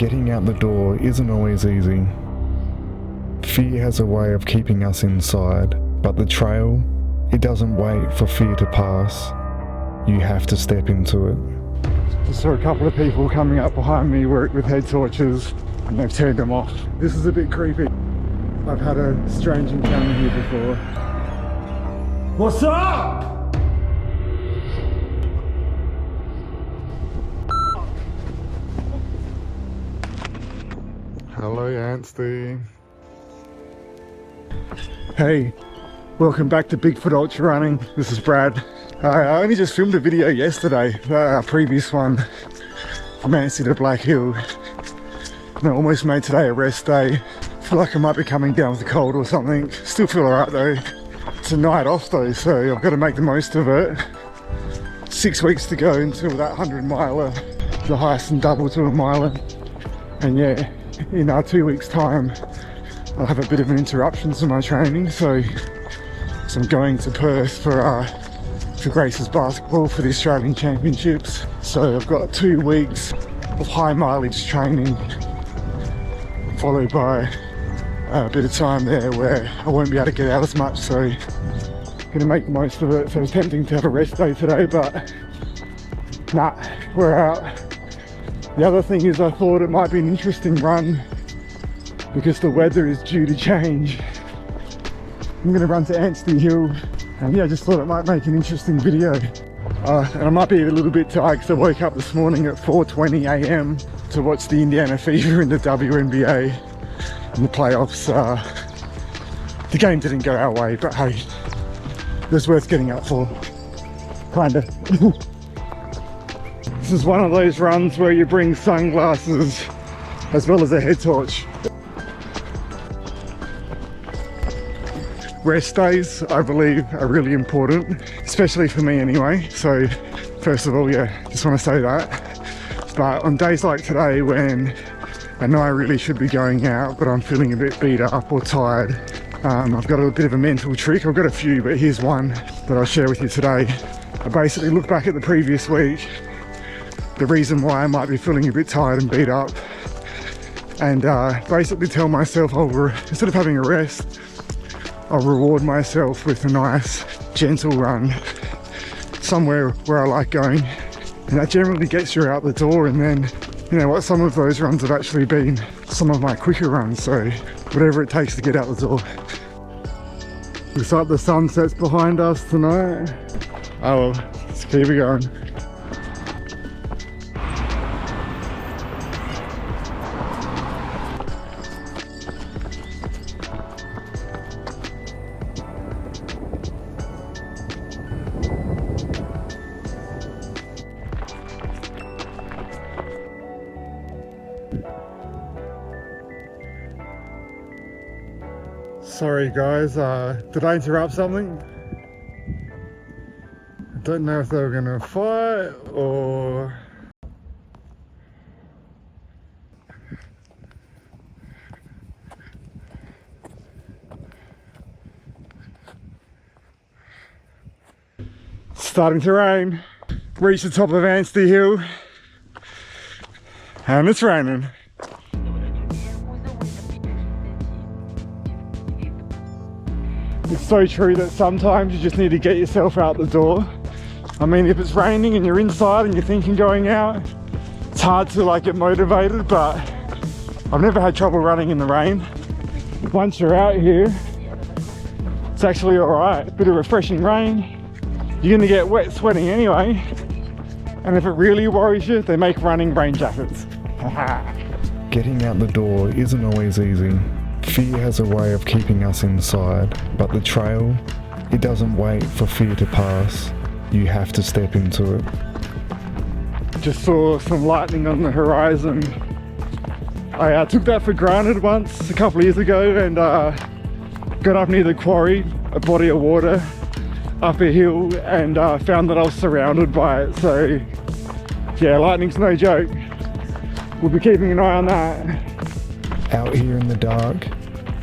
Getting out the door isn't always easy. Fear has a way of keeping us inside, but the trail, it doesn't wait for fear to pass. You have to step into it. Just saw a couple of people coming up behind me with head torches, and they've turned them off. This is a bit creepy. I've had a strange encounter here before. What's up? Hello, Anstey. Hey, welcome back to Bigfoot Ultra Running. This is Brad. I only just filmed a video yesterday, our previous one, from Anstey to Black Hill. And I almost made today a rest day. I feel like I might be coming down with a cold or something. Still feel alright though. It's a night off though, so I've got to make the most of it. 6 weeks to go until that 100 miler, the highest and double to a miler. And yeah, in 2 weeks time, I'll have a bit of an interruption to my training. So I'm going to Perth for Grace's basketball for the Australian Championships. So I've got 2 weeks of high mileage training, followed by a bit of time there where I won't be able to get out as much, so I'm gonna make the most of it. So I was tempting to have a rest day today, but nah, we're out. The other thing is I thought it might be an interesting run because the weather is due to change. I'm gonna run to Anstey Hill, and yeah, I just thought it might make an interesting video. And I might be a little bit tired because I woke up this morning at 4:20 a.m. to watch the Indiana Fever in the WNBA in the playoffs. The game didn't go our way, but hey, it was worth getting up for, kinda. This is one of those runs where you bring sunglasses as well as a head torch. Rest days, I believe, are really important, especially for me anyway. So first of all, yeah, just want to say that. But on days like today when I know I really should be going out, but I'm feeling a bit beat up or tired, I've got a bit of a mental trick. I've got a few, but here's one that I'll share with you today. I basically look back at the previous week, the reason why I might be feeling a bit tired and beat up, and basically tell myself instead of having a rest, I'll reward myself with a nice gentle run somewhere where I like going, and that generally gets you out the door. And then, you know what, some of those runs have actually been some of my quicker runs, so whatever it takes to get out the door. Looks like the sunset's behind us tonight. Oh well, let's keep it going. Sorry guys, did I interrupt something? I don't know if they were gonna fight or... Starting to rain. Reached the top of Anstey Hill and it's raining. It's so true that sometimes you just need to get yourself out the door. I mean, if it's raining and you're inside and you're thinking going out, it's hard to get motivated, but I've never had trouble running in the rain. Once you're out here, it's actually all right. A bit of refreshing rain. You're gonna get wet sweating anyway. And if it really worries you, they make running rain jackets. Getting out the door isn't always easy. Fear has a way of keeping us inside, but the trail, it doesn't wait for fear to pass. You have to step into it. Just saw some lightning on the horizon. I took that for granted once, a couple of years ago, and got up near the quarry, a body of water, up a hill, and found that I was surrounded by it. So yeah, lightning's no joke. We'll be keeping an eye on that. Out here in the dark,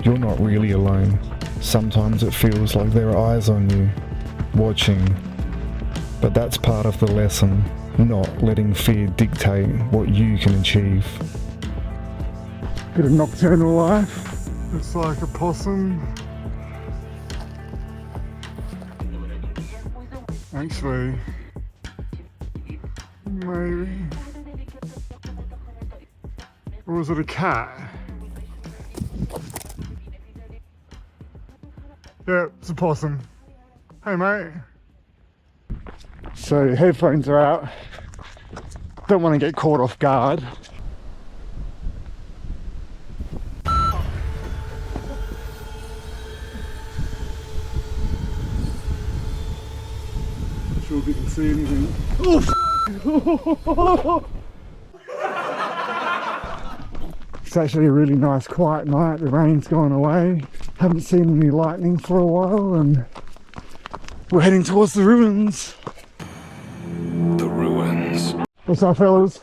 you're not really alone. Sometimes it feels like there are eyes on you, watching. But that's part of the lesson, not letting fear dictate what you can achieve. Bit of nocturnal life. Looks like a possum. Actually, maybe. Or was it a cat? Yeah, it's a possum. Hey mate. So headphones are out. Don't want to get caught off guard. Not sure if you can see anything. Oh! It's actually a really nice quiet night. The rain's gone away. Haven't seen any lightning for a while and we're heading towards the ruins. The ruins. What's up, fellas?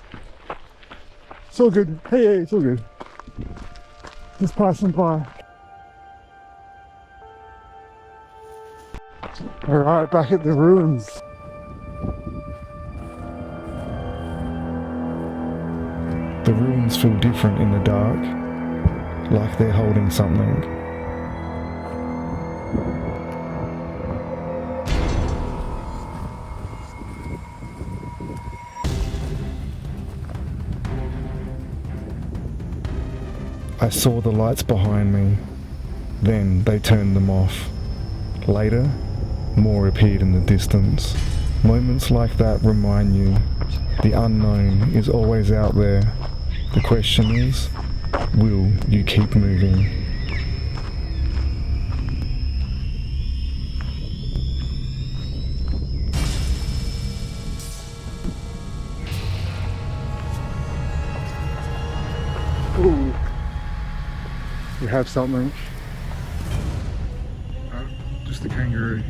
It's all good. Hey, it's all good. Just passing by. Alright, back at the ruins. The ruins feel different in the dark, like they're holding something. I saw the lights behind me, then they turned them off. Later, more appeared in the distance. Moments like that remind you the unknown is always out there. The question is, will you keep moving? Ooh. We have something. Just a kangaroo.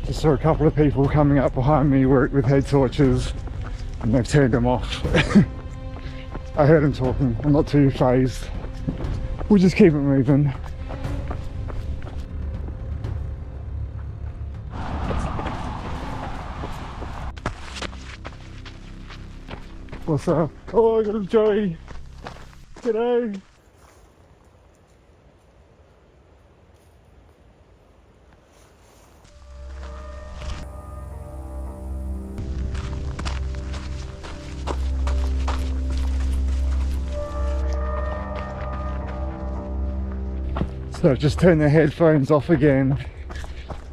Just saw a couple of people coming up behind me with head torches and they've turned them off. I heard them talking. I'm not too phased. We'll just keep it moving. What's up? Oh, I got a Joey. G'day. So I've just turned the headphones off again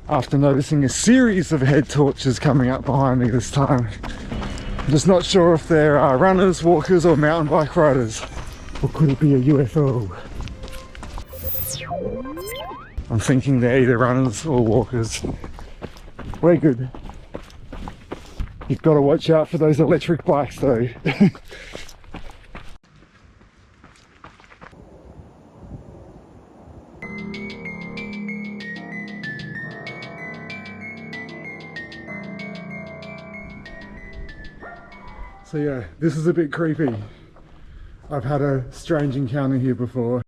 after noticing a series of head torches coming up behind me this time. I'm just not sure if they're runners, walkers or mountain bike riders. Or could it be a UFO? I'm thinking they're either runners or walkers. We're good. You've got to watch out for those electric bikes though. So yeah, this is a bit creepy. I've had a strange encounter here before.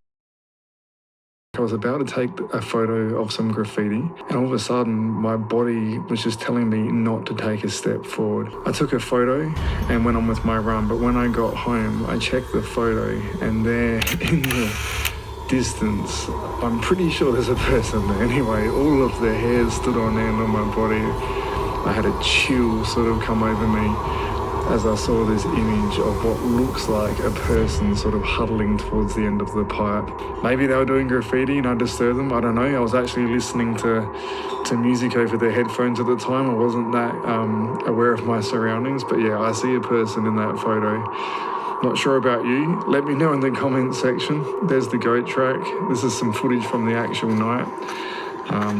I was about to take a photo of some graffiti and all of a sudden my body was just telling me not to take a step forward. I took a photo and went on with my run, but when I got home I checked the photo and there in the distance, I'm pretty sure there's a person there. Anyway, all of the hairs stood on end on my body. I had a chill sort of come over me as I saw this image of what looks like a person sort of huddling towards the end of the pipe. Maybe they were doing graffiti and I disturbed them, I don't know. I was actually listening to music over the headphones at the time. I wasn't that aware of my surroundings, but yeah, I see a person in that photo. Not sure about you. Let me know in the comments section. There's the goat track. This is some footage from the actual night.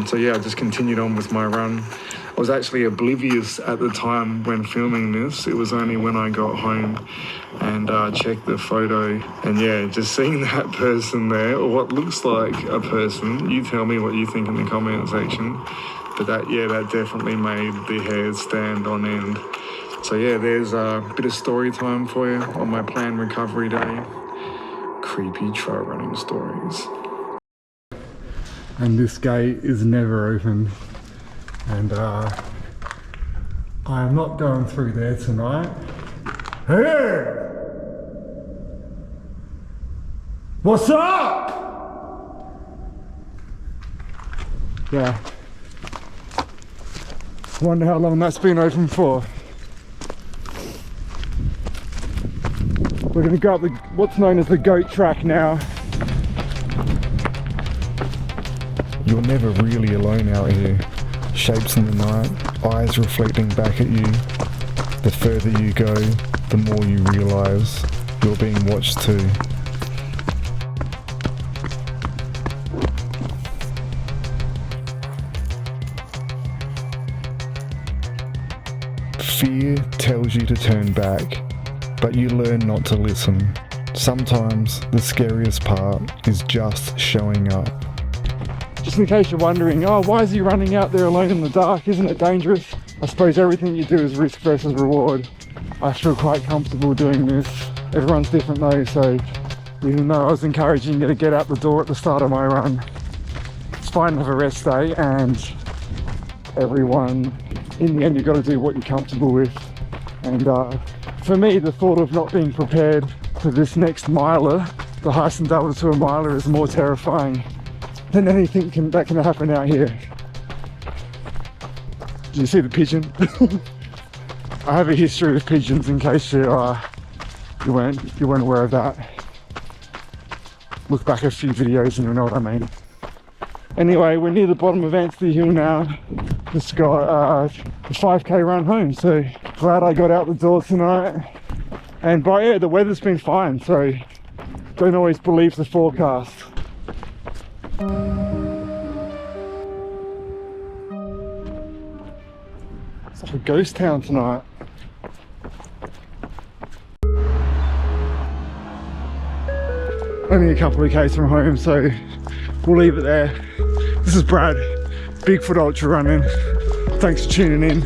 So yeah, I just continued on with my run. I was actually oblivious at the time when filming this. It was only when I got home and checked the photo. And yeah, just seeing that person there, or what looks like a person, you tell me what you think in the comment section. But that definitely made the hairs stand on end. So yeah, there's a bit of story time for you on my planned recovery day. Creepy trail running stories. And this gate is never open. And I am not going through there tonight. Hey! What's up? Yeah. Wonder how long that's been open for. We're gonna go up the what's known as the goat track now. You're never really alone out here. Shapes in the night, eyes reflecting back at you. The further you go, the more you realise you're being watched too. Fear tells you to turn back, but you learn not to listen. Sometimes the scariest part is just showing up. Just in case you're wondering, oh, why is he running out there alone in the dark? Isn't it dangerous? I suppose everything you do is risk versus reward. I feel quite comfortable doing this. Everyone's different though, so even though I was encouraging you to get out the door at the start of my run, it's fine to have a rest day, and everyone, in the end, you've got to do what you're comfortable with. And for me, the thought of not being prepared for this next miler, the Hyson double to a miler, is more terrifying than anything that can happen out here. Did you see the pigeon? I have a history with pigeons, in case you weren't aware of that. Look back a few videos and you'll know what I mean. Anyway, we're near the bottom of Anstey Hill now. Just got a 5k run home, so glad I got out the door tonight. And the weather's been fine, so don't always believe the forecast. It's like a ghost town tonight. Only a couple of k's from home, so we'll leave it there. This is Brad, Bigfoot Ultra Running. Thanks for tuning in.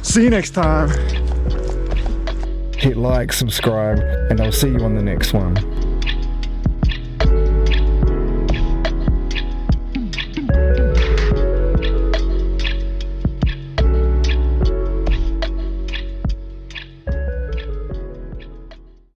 See you next time. Hit like, subscribe, and I'll see you on the next one.